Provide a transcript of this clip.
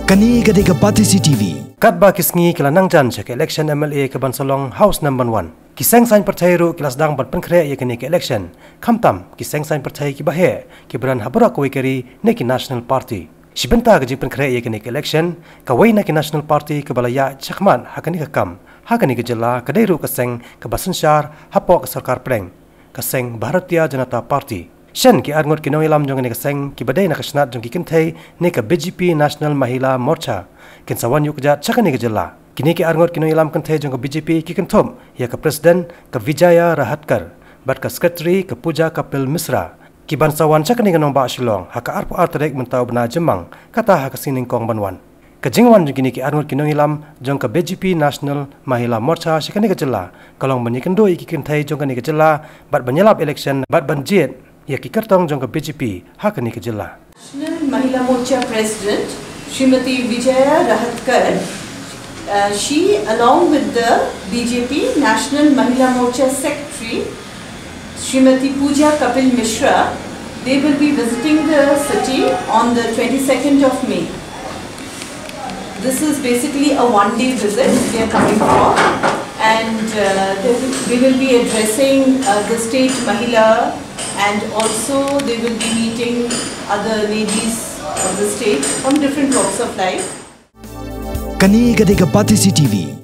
Kani gade ke Pati CTV. Katba kisngi kilanang jan cek election MLA ke Bansolong House number 1. Kiseng sain percaya ru kilas dang bat penkre ye kini ke election. Kamtam kiseng sain percaya ki bahe ki beran habura ko keri neki National Party. Sibenta ke jipen kre ye kini ke election kawai neki National Party ke balaya chakman hakani ke kam hakani ke jela kedai ru keseng ke Basensyar hapok ke sarkar preng keseng Bharatiya Janata Party. Shen ki arngot ki nongilam jong ne keseng ki badai na kasnat jong ki kentai ne ke BJP National Mahila Morcha kin sawan yuk jat chakani ke jela kini ki arngot ki nongilam kentai jong ke BJP ki kentom ya ke presiden ke Vijaya Rahatkar bat ke sekretari ke Puja Kapil Misra ki bansawan chakani ke nongba Shillong ha ka arpu arterek mentau bena Jemang kata ha ke sining kong banwan ke jingwan jong kini ki arngot ki nongilam jong ke BJP National Mahila Morcha shikani ke jela kalong menyikendo ki kentai jong kani ke jela bat benyelap election bat banjit ya ki kartong jong ke BJP hakani ke jela. National Mahila Morcha President Srimati Vijaya Rahatkar, she along with the BJP National Mahila Morcha Secretary Srimati Puja Kapil Mishra, they will be visiting the city on the 22nd of May. This is basically a one-day visit they are coming for, and they will be addressing the state Mahila, and also they will be meeting other ladies of the state from different walks of life. Kani gade ke Pati CTV.